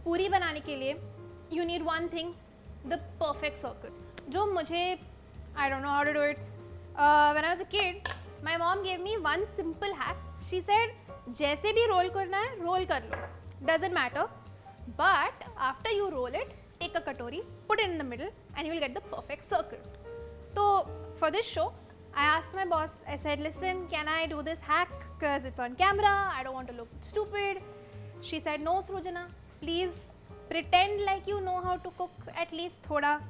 पूरी बनाने के लिए you need one thing, the perfect circle. जो मुझे I don't know how to do it. When I was a kid, my mom gave me one simple hack. She said, जैसे भी roll करना है, roll कर लो. Doesn't matter. But after you roll it, take a katori, put it in the middle, and you will get the perfect circle. So for this show, I asked my boss. I said, listen, can I do this hack? Because it's on camera. I don't want to look stupid. She said, no, Srujana, please pretend like you know how to cook at least thoda.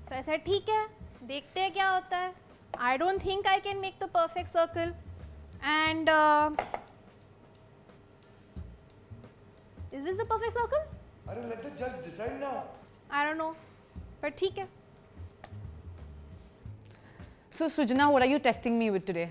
So I said, ठीक है, देखते हैं क्या होता है. I don't think I can make the perfect circle. And is this the perfect circle? अरे let the judge decide now. I don't know. पर ठीक है. So Srujana, what are you testing me with today?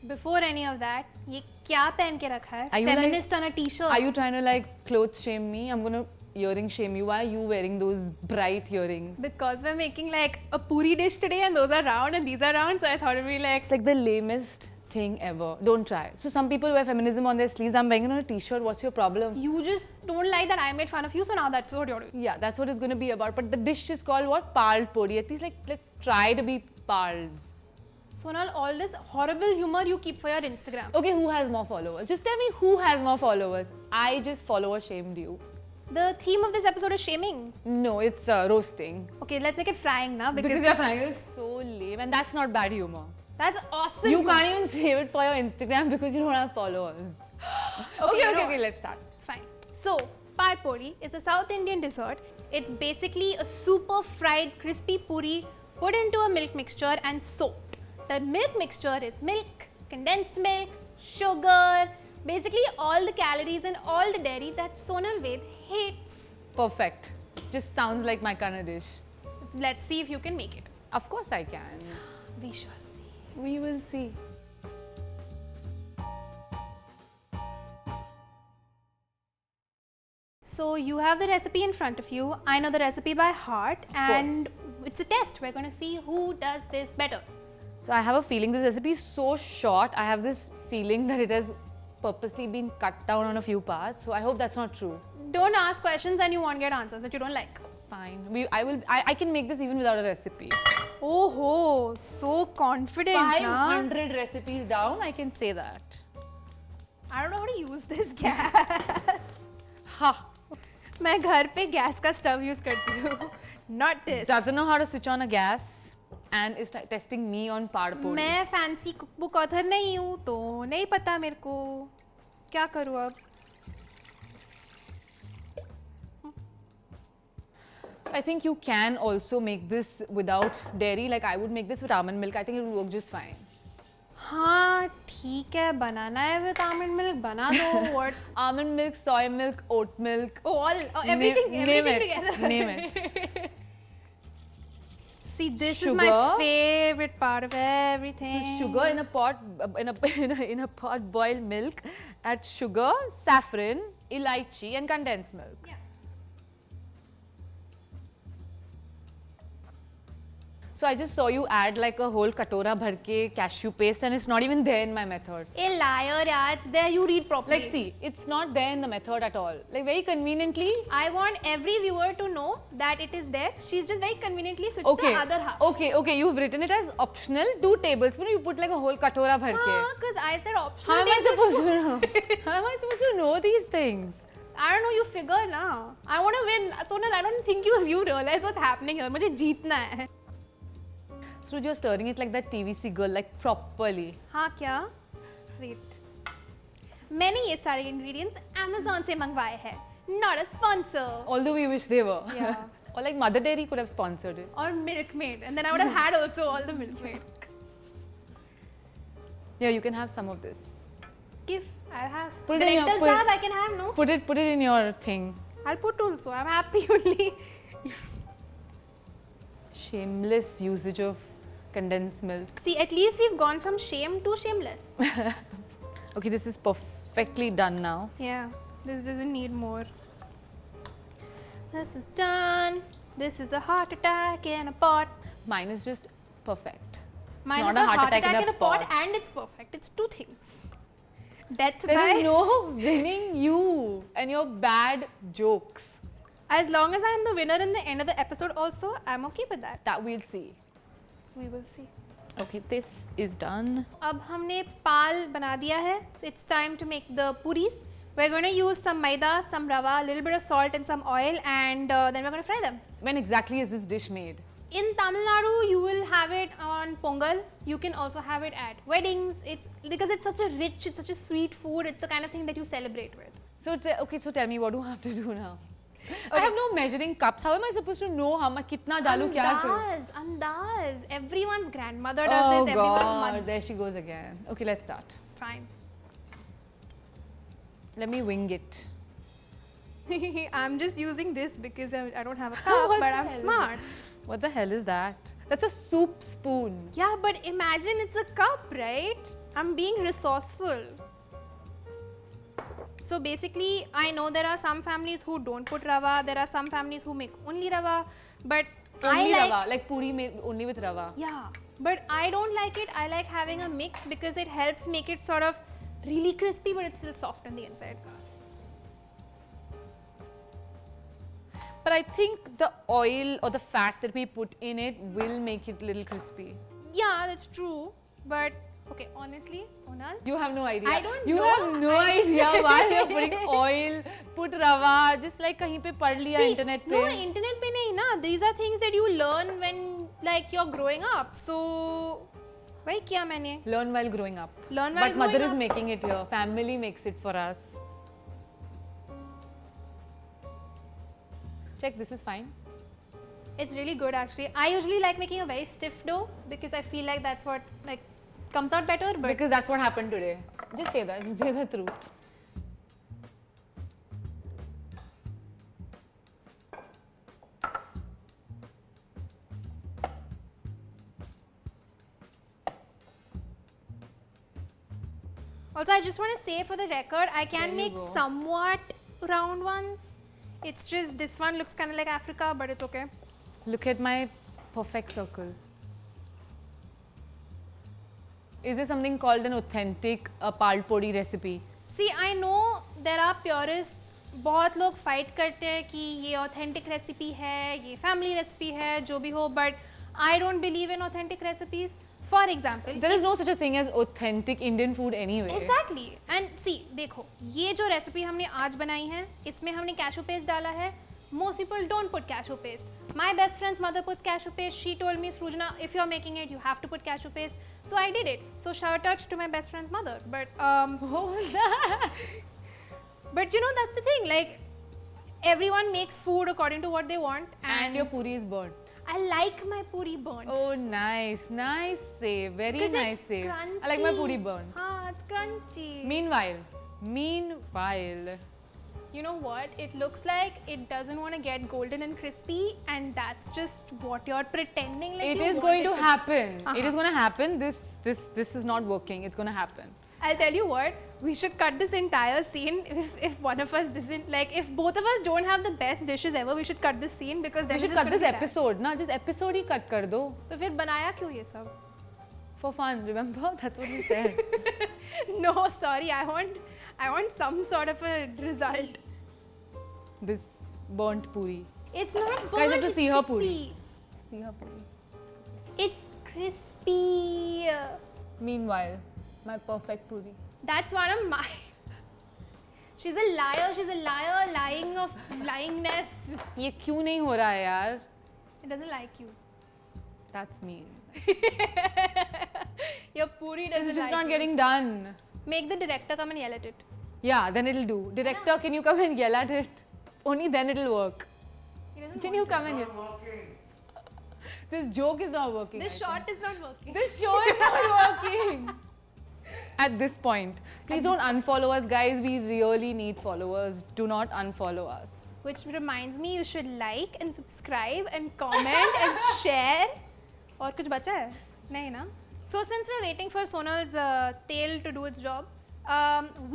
Before any of that, ये क्या पहन के रखा है? Are you Feminist on a t-shirt. Are you trying to like clothes shame me? I'm gonna earring shame you. Why are you wearing those bright earrings? Because we're making like a puri dish today and those are round and these are round, so I thought it'd be like... It's like the lamest thing ever. Don't try. So some people wear feminism on their sleeves. I'm wearing it on a t-shirt. What's your problem? You just don't like that I made fun of you, so now that's what you're doing. Yeah, that's what it's gonna be about. But the dish is called what? Pal pori. At least like let's try to be pals. Sonal, all this horrible humor you keep for your Instagram. Okay, who has more followers? Just tell me who has more followers. I just follower shamed you. The theme of this episode is shaming. No, it's roasting. Okay, let's make it frying now Because you're finding it so lame, and that's not bad humor. That's awesome. You can't even save it for your Instagram because you don't have followers. Okay, let's start. Fine. So, pad puri is a South Indian dessert. It's basically a super fried crispy puri put into a milk mixture and soaked. The milk mixture is milk, condensed milk, sugar, basically all the calories and all the dairy that Sonal Ved hates. Perfect. Just sounds like my kind of dish. Let's see if you can make it. Of course I can. We shall see. We will see. So you have the recipe in front of you. I know the recipe by heart and it's a test. We're going to see who does this better. So I have a feeling this recipe is so short. I have this feeling that it has purposely been cut down on a few parts. So I hope that's not true. Don't ask questions and you won't get answers that you don't like. Fine. I can make this even without a recipe. Oh ho, so confident. 500 recipes down, I can say that. I don't know how to use this gas. Ha! मैं घर पे gas का stove use करती हूँ. Not this. Doesn't know how to switch on a gas and is testing me on pad pori. मैं fancy cookbook author नहीं हूँ तो नहीं पता मेरे को. क्या करूँ अब? So I think you can also make this without dairy. Like I would make this with almond milk. I think it would work just fine. हाँ ठीक है, बनाना है with almond milk, बना दो. What? Almond milk, soy milk, oat milk. Everything name it. together. Name it. See, this Sugar. is my favorite part of everything. So sugar in a pot, in a pot, boil milk. Add sugar, saffron, elaichi, and condensed milk. Yeah. So I just saw you add like a whole katora bhar ke cashew paste, and it's not even there in my method. A liar, yeah, it's there. You read properly. Like see, it's not there in the method at all. Like very conveniently. I want every viewer to know that it is there. She's just very conveniently switched the other half. Okay, you've written it as optional 2 tablespoons. You put like a whole katora bhar ke. Because I said optional. How am I supposed to know? How am I supposed to know these things? I don't know, you figure now. I want to win. Sonal, I don't think you realize what's happening here. मुझे जीतना है. So you're stirring it like that TVC girl, like properly. हाँ क्या? Wait. मैंने ये सारे ingredients Amazon से मंगवाए हैं. Not a sponsor. Although we wish they were. Yeah. Or like Mother Dairy could have sponsored it. Or Milkmaid. And then I would have had also all the Milkmaid. Yeah, you can have some of this. Give. I'll have. Put The it in your- rentals put- have, I can have, no? Put it in your thing. I'll put also. I'm happy only. Shameless usage of condensed milk. See, at least we've gone from shame to shameless. Okay, this is perfectly done now. Yeah, this doesn't need more. This is done. This is a heart attack in a pot. Mine is just perfect. It's Mine not is a heart attack in a pot and it's perfect. It's 2 things. Death There by... is no winning you and your bad jokes. As long as I am the winner in the end of the episode also, I'm okay with that. That we'll see. We will see. Okay, this is done. अब हमने पाल बना दिया है. It's time to make the puris. We're going to use some maida, some rava, a little bit of salt and some oil, and then we're going to fry them. When exactly is this dish made? In Tamil Nadu, you will have it on Pongal. You can also have it at weddings. It's because it's such a rich, it's such a sweet food. It's the kind of thing that you celebrate with. So, okay, so tell me, what do I have to do now? I have no measuring cups. How am I supposed to know how much kitna dalu kya karu? Andaz. Everyone's grandmother does this. Everyone's mother. There she goes again. Okay, let's start. Fine. Let me wing it. I'm just using this because I don't have a cup, but I'm smart. What the hell is that? That's a soup spoon. Yeah, but imagine it's a cup, right? I'm being resourceful. So basically, I know there are some families who don't put rava. There are some families who make only rava. But Only I like... rava, like puri made only with rava. Yeah, but I don't like it. I like having a mix because it helps make it sort of really crispy, but it's still soft on the inside. But I think the oil or the fat that we put in it will make it a little crispy. Yeah, that's true. But okay, honestly, Sonal, You have no idea. I don't you know. have no idea why we are putting oil, put rava, just like kahin pe pad liya see, internet pe. no, internet pe nahi na. These are things that you learn when like you're growing up. So, why kiya maine? Learn while growing up. Learn while But mother growing is up. making it here. Family makes it for us. Check, this is fine. It's really good actually. I usually like making a very stiff dough because I feel like that's what like comes out better. But Because that's what happened today. Just say that. Just say the truth. also, I just want to say for the record, I There can you make go. somewhat round ones. It's just this one looks kind of like Africa, but it's okay. Look at my perfect circle. Is there something called an authentic pal podi recipe? See, I know there are purists. बहुत लोग fight करते हैं कि ये authentic recipe है, ये family recipe है, जो भी हो. But I don't believe in authentic recipes. For example, There is no such a thing as authentic Indian food anyway. Exactly. And see, देखो, ये जो recipe हमने आज बनाई है, इसमें हमने cashew paste डाला है. Most people don't put cashew paste. My best friend's mother puts cashew paste. She told me, Srujana, if you're making it, you have to put cashew paste. So I did it. So shout out to my best friend's mother. But What was that? but you know that's the thing. Like everyone makes food according to what they want, And your puri is burnt. I like my puri burnt. Oh, nice. Nice save. Very 'Cause nice it's save. crunchy. I like my puri burnt. Ah, it's crunchy. Meanwhile, You know what? It looks like it doesn't want to get golden and crispy, and that's just what you're pretending like. it you is want going it to happen. It Uh-huh. is going to happen. This is not working. It's going to happen. I'll tell you what. We should cut this entire scene if one of us doesn't like. If both of us don't have the best dishes ever, we should cut this scene because then We should it's just cut this gonna be sad. episode, na? Just episode he cut कर दो. तो फिर बनाया क्यों ये सब? For fun, remember? That's what we said. No, sorry. I want some sort of a result. This burnt puri. It's not burnt. Guys, you have to it's see her crispy. puri. See her puri. It's crispy. Meanwhile, my perfect puri. That's one of my. She's a liar. She's a liar. Lying of lyingness. ये क्यों नहीं हो रहा है यार? It doesn't like you. That's mean. Your puri doesn't It's just like not you. getting done. Make the director come and yell at it. Yeah, then it'll do. Director, can you come and yell at it? Only then it'll work. He doesn't Can want you to. come and yell? This joke is not working. This I shot is not working. think. This show is not working. At this point, please don't unfollow us, guys. We really need followers. Do not unfollow us. Which reminds me, you should like and subscribe and comment and share. और कुछ बचा है? नहीं ना? So since we're waiting for Sonal's tail to do its job,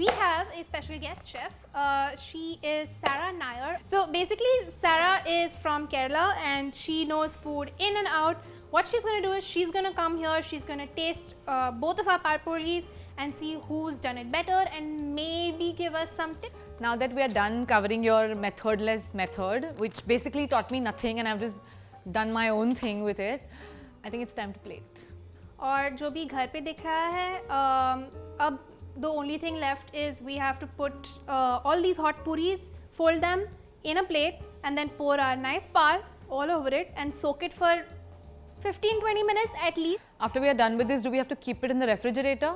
we have a special guest chef. She is Sarah Nair. So basically, Sarah is from Kerala and she knows food in and out. What she's going to do is she's going to come here, she's going to taste both of our palpuris and see who's done it better and maybe give us some tips. Now that we are done covering your methodless method, which basically taught me nothing and I've just done my own thing with it, I think it's time to plate. और जो भी घर पे दिख रहा है, अब the only thing left is we have to put all these hot puris, fold them in a plate and then pour our nice par all over it and soak it for 15-20 minutes at least. After we are done with this, do we have to keep it in the refrigerator?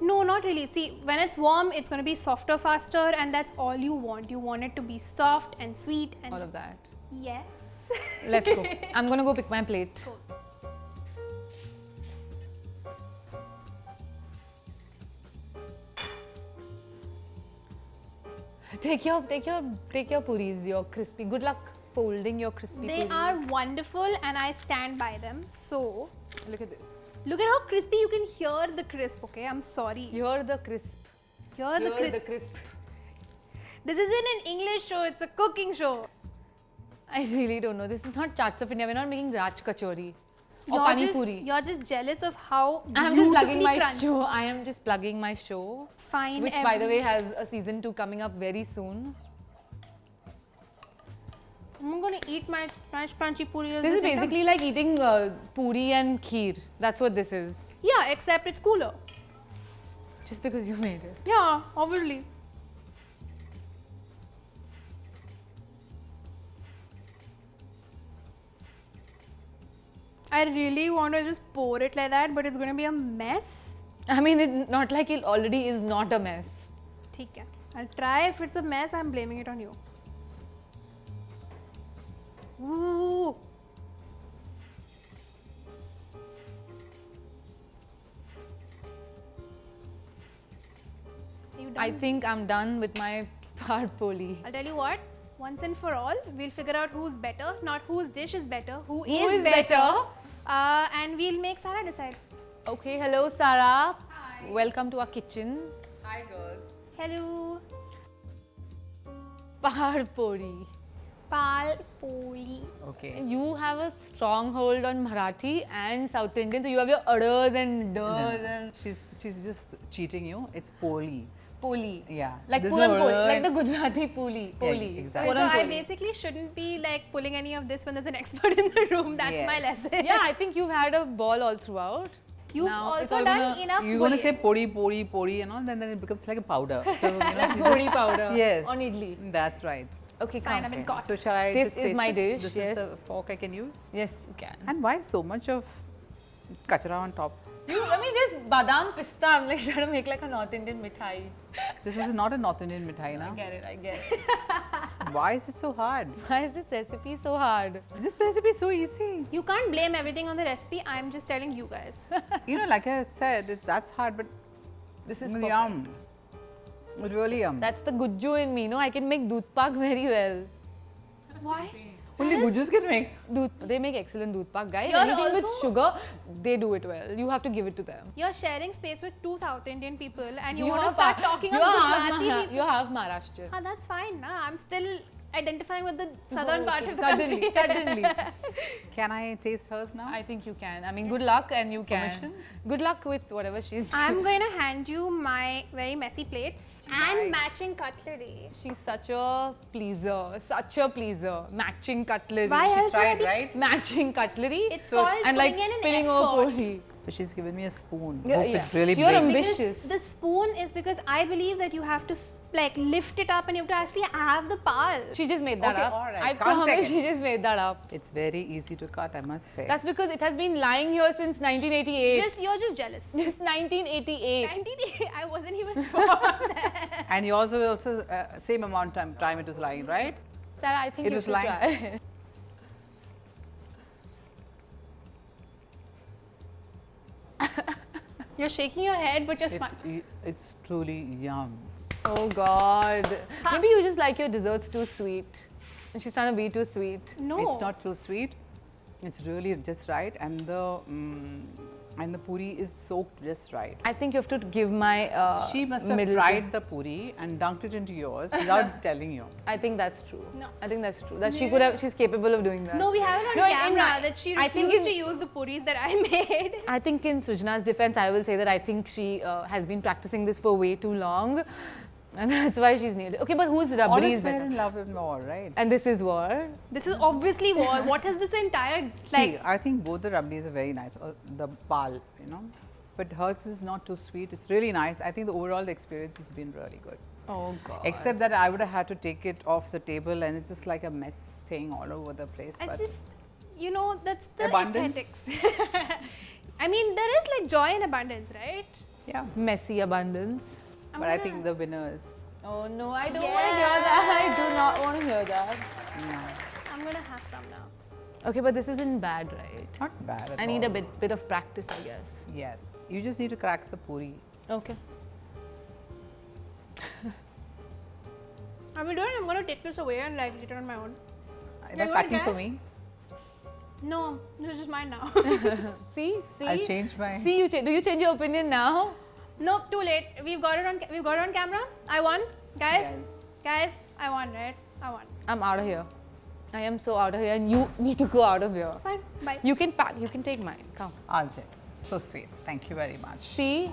No, not really. See, when it's warm, it's going to be softer faster and that's all you want. You want it to be soft and sweet and All of that. Yes. Let's go. I'm gonna go pick my plate. Cool. Take your puris, your crispy. Good luck folding your crispy They puris. are wonderful and I stand by them. So, Look at this. look at how crispy you can hear the crisp, okay? I'm sorry. You're the crisp. Hear the You're crisp. the crisp. This isn't an English show, it's a cooking show. I really don't know. This is not Chats of India. We're not making Raj Kachori or You're Pani just, Puri. you're just jealous of how I'm just plugging beautifully my crunchy. show. I am just plugging my show. Fine. Which, by the way, has a season 2 coming up very soon. I'm gonna eat my nice crunchy puri. at This the is same time. basically like eating puri and kheer. That's what this is. Yeah, except it's cooler. Just because you made it. Yeah, obviously. I really want to just pour it like that, but it's going to be a mess. I mean, not like it already is not a mess. ठीक है. I'll try. If it's a mess, I'm blaming it on you. Ooh. Are you done? I think I'm done with my parpoli. I'll tell you what. Once and for all, we'll figure out who's better, not whose dish is better, who is better? And we'll make Sarah decide. Okay, hello Sarah. Hi. Welcome to our kitchen. Hi girls. Hello. Parpoli. Pal Poli. Okay. You have a strong hold on Marathi and South Indian, so you have your udders and ders and She's just cheating you. It's poli. poli. Yeah. Like There's Puran no poli, R like and- the Gujarati poli. Poli. exactly. Okay, so Puran I poli. basically shouldn't be like pulling any of this when there's an expert in the room. That's my Yes. lesson. Yeah, I think you've had a ball all throughout. You've Now it's also all done gonna- enough. You're going to say bullying. pori and all, then it becomes like a powder. So, you know, Like she's pori just- powder Yes. on idli. That's right. Okay, Fine, come. I've been Okay. caught. So shall I This just is taste my it? dish, This yes. is the fork I can use. Yes, you can. And why so much of kachra on top? I mean, this badam pista, I'm like trying to make like a North Indian mithai. This is not a North Indian mithai, I na? get it, I get it. Why is it so hard? Why is this recipe so hard? This recipe is so easy. You can't blame everything on the recipe. I'm just telling you guys. You know, like I said, that's hard, but This is yum. Really yum. That's the gujju in me, no? I can make doodh pak very well. Why? Only gujus can make. They make excellent doodh pak, guys. You're Anything with also- sugar, they do it well. You have to give it to them. You're sharing space with two South Indian people and you want to start talking you're about half Gujarati Maha- people. You're half Maharashtrian. Ah, that's fine. Nah. I'm still identifying with the southern part of the Suddenly, country. suddenly. Can I taste hers now? I think you can. I mean, good luck and you can. Permission? Good luck with whatever she's I'm going to hand you my very messy plate and matching cutlery. She's such a pleaser, such a pleaser. Matching cutlery. Why She else would I tried, be- right? Matching cutlery. It's called and like putting in an spilling effort. over poli. But she's given me a spoon. Yeah, Hope yeah. it really So you're breaks. ambitious. The spoon is because I believe that you have to like lift it up and you have to actually have the pal. She just made that Okay, up. all right. I Can't promise second. she just made that up. It's very easy to cut, I must say. That's because it has been lying here since 1988. You're just jealous. Just 1988. 1988, I wasn't even born. And you also same amount of time it was lying, right? Sarah, I think It you was should lying. try. You're shaking your head, but you're It's, smiling. it's truly yum. Oh God. Maybe you just like your desserts too sweet. And she's trying to be too sweet. No. It's not too sweet. It's really just right, and the puri is soaked just right. I think you have to give my She must have middle fried the puri and dunked it into yours without telling you. I think that's true. No. I think that's true. That she could have. She's capable of doing that. No, we have it on No, in camera my- that she I think refused in- to use the puris that I made. I think in Sujna's defense, I will say that I think she has been practicing this for way too long. And that's why she's nailed it. Okay, but whose All rabdi is is fair better? in love and war, right? And this is war. This is obviously war. What is this entire See, I think both the rabdis are very nice. The pal, you know, but hers is not too sweet. It's really nice. I think the overall experience has been really good. Oh god. Except that I would have had to take it off the table, and it's just like a mess thing all over the place. I but just, you know, that's the Abundance. aesthetics. I mean, there is like joy in abundance, right? yeah, Messy abundance. but I think the winner is. Oh no, I don't want to hear that. I do not want to hear that. I'm gonna have some now. Okay, but this isn't bad, right? Not bad at I need a all. bit of practice, I guess. Yes, you just need to crack the puri. Okay. I will do it. I'm gonna take this away and like eat it on my own. Is you that want packing for gas? me? No, this is mine now. See? I'll change my. See, do you change your opinion now? Nope, too late. We've got it on camera. I won, guys. Guys, I won, right? I won. I'm out of here. I am so out of here, and you need to go out of here. Fine, bye. You can pack. You can take mine. Come. I'll check. So sweet. Thank you very much. See?